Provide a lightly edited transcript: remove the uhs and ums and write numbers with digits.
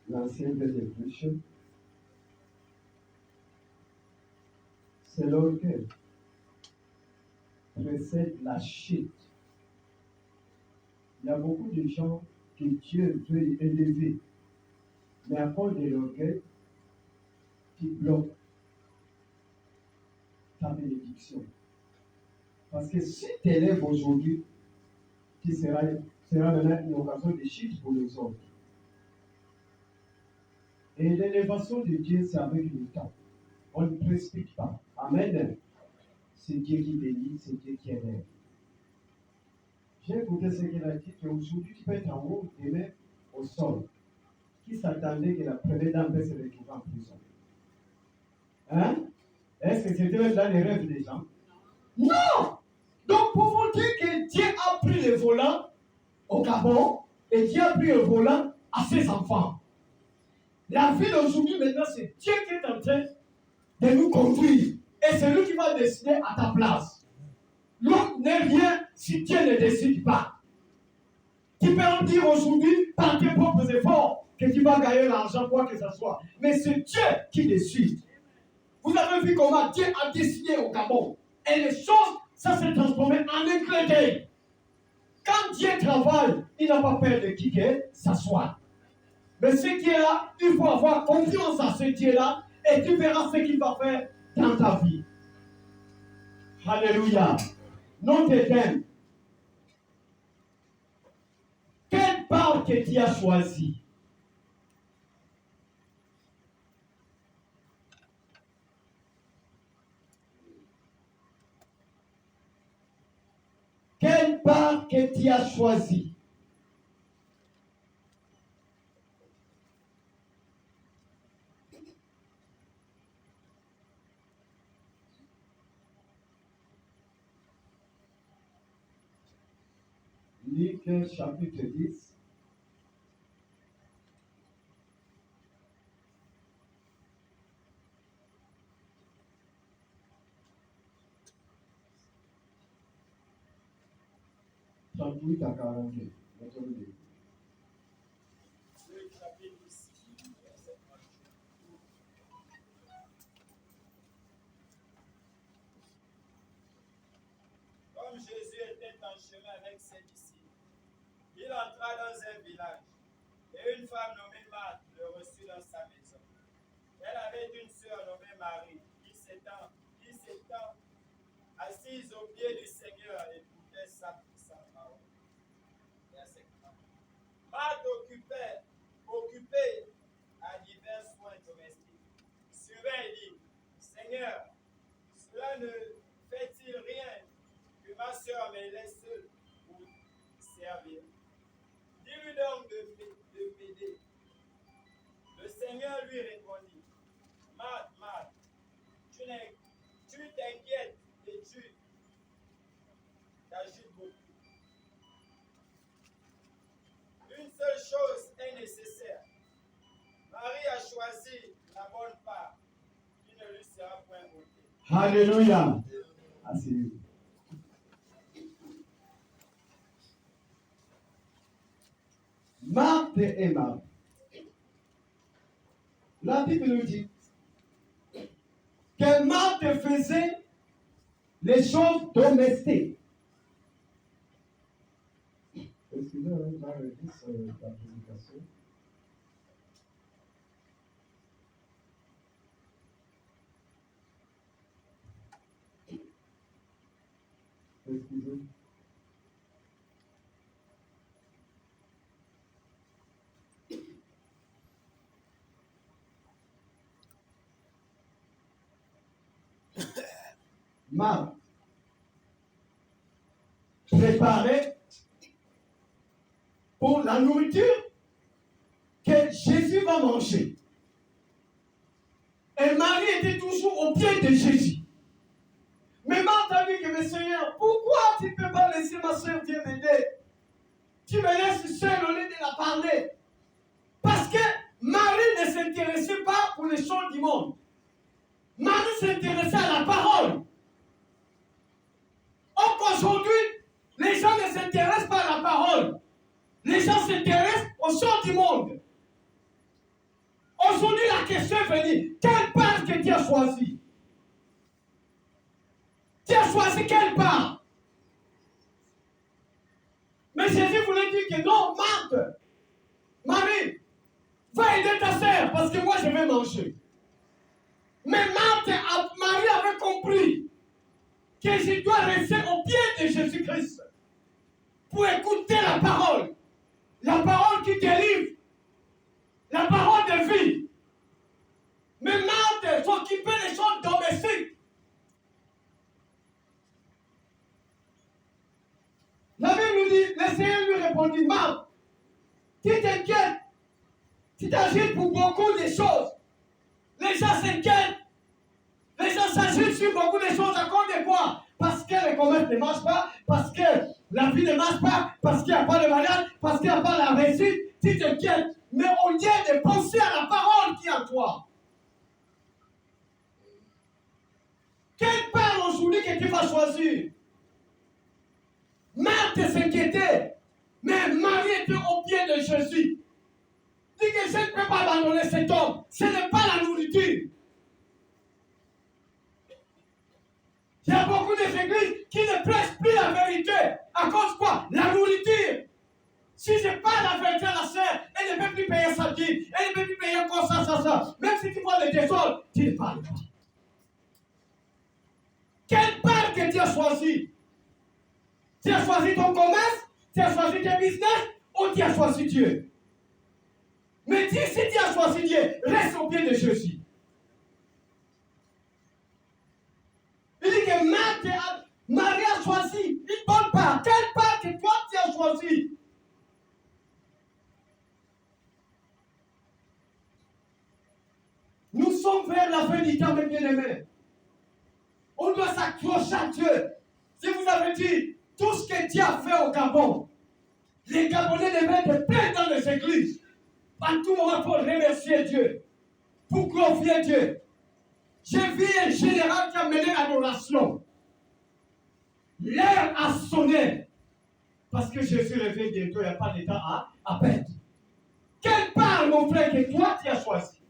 l'ancienne version, c'est l'orgueil précède la chute. Il y a beaucoup de gens que Dieu veut élever, mais à cause de l'orgueil, qui bloque ta bénédiction. Parce que si tu élèves aujourd'hui, qui sera maintenant une occasion de chute pour les autres. Et l'élévation de Dieu, c'est avec le temps. On ne précipite pas. Amen. C'est Dieu qui bénit, c'est Dieu qui élève. J'ai écouté ce qu'il a dit, qu'aujourd'hui, tu peux être en haut, demain, au sol. Qui s'attendait que la première dame peut se retrouver en prison? Hein? Est-ce que c'était dans les rêves des gens? Non! Donc, pour vous dire que Dieu a pris le volant au Gabon et Dieu a pris le volant à ses enfants. La vie d'aujourd'hui, maintenant, c'est Dieu qui est en train de nous conduire. Et c'est lui qui va décider à ta place. L'homme n'est rien si Dieu ne décide pas. Tu peux en dire aujourd'hui, par tes propres efforts, que tu vas gagner l'argent, quoi que ce soit. Mais c'est Dieu qui décide. Vous avez vu comment Dieu a décidé au Gabon. Et les choses, ça s'est transformé en un clin d'œil. Quand Dieu travaille, il n'a pas peur de qui que ça soit. Mais ce qui est là, il faut avoir confiance à ce Dieu-là et tu verras ce qu'il va faire dans ta vie. Alléluia. Non t'éteins. Quelle part que tu as choisi? Quelle part que tu as choisi? Luc chapitre 10. Luc à 42. Comme Jésus était en chemin avec ses disciples, il entra dans un village et une femme nommée Marthe le reçut dans sa maison. Elle avait une sœur nommée Marie qui s'étant assise au pied du Seigneur écoutait sa parole. Verset 30. Marthe occupée à divers soins domestiques, surveille et dit, Seigneur, cela ne fait-il rien que ma sœur me laisse seule pour servir? Dis-lui donc de m'aider. Le Seigneur lui répondit, Marthe, Marthe, tu t'inquiètes et tu t'agites beaucoup. Une seule chose est nécessaire. Marie a choisi la bonne part qui ne lui sera point ôtée. Alléluia. Asseyez-vous. Marthe et Marie. La Bible nous dit que Marthe faisait les choses domestiques. Excusez-moi, je vais redire la prédication. Excusez-moi. Marthe préparait pour la nourriture que Jésus va manger. Et Marie était toujours au pied de Jésus. Mais Marthe a dit que, mais Seigneur, pourquoi tu ne peux pas laisser ma soeur venir m'aider? Tu me laisses seule au lieu de la parler. Parce que Marie ne s'intéressait pas pour les choses du monde. Marie s'intéressait à la parole. Or qu'aujourd'hui, les gens ne s'intéressent pas à la parole. Les gens s'intéressent aux choses du monde. Aujourd'hui, la question est venue. Quelle part que tu as choisi? Tu as choisi quelle part? Mais Jésus voulait dire que non, Marthe, Marie, va aider ta sœur parce que moi je vais manger. Mais Marie avait compris que je dois rester au pied de Jésus-Christ pour écouter la parole qui délivre, la parole de vie. Mais Marthe s'occupait des choses domestiques. La Bible nous dit, le Seigneur lui répondit, Marthe, tu t'inquiètes, tu t'agites pour beaucoup de choses. Les gens s'inquiètent, les gens s'agitent sur beaucoup de choses à cause de quoi? Parce que le commerce ne marche pas, parce que la vie ne marche pas, parce qu'il n'y a pas de mariage, parce qu'il n'y a pas la réussite, tu t'inquiètes. Mais au lieu de penser à la parole qui est en toi, quelle part aujourd'hui que tu vas choisir? Marthe s'inquiétait, mais Marie était au pied de Jésus. Dit que je ne peux pas abandonner cet homme, ce n'est pas la nourriture. Il y a beaucoup d'églises qui ne prêchent plus la vérité. À cause de quoi? La nourriture. Si je parle la vérité à la sœur, elle ne peut plus payer sa dîme, elle ne peut plus payer comme ça. Même si tu vois le désordre, tu ne parles pas. Quelle part que tu as choisi? Tu as choisi ton commerce, tu as choisi tes business, ou tu as choisi Dieu? Mais dis, si tu as choisi Dieu, reste au pied de Jésus. Il dit que Marie a choisi une bonne part. Quelle part que toi tu as choisi? Nous sommes vers la fin du temps, mes bien-aimés. On doit s'accrocher à Dieu. Si vous avez dit tout ce que Dieu a fait au Gabon, les Gabonais devraient être pleins dans les églises. À tout moment pour remercier Dieu, pour glorifier Dieu. J'ai vu un général qui a mené l'adoration. L'heure a sonné. Parce que Jésus revient bientôt, il n'y a pas de temps à perdre. Quelle part, mon frère, que toi tu as choisi?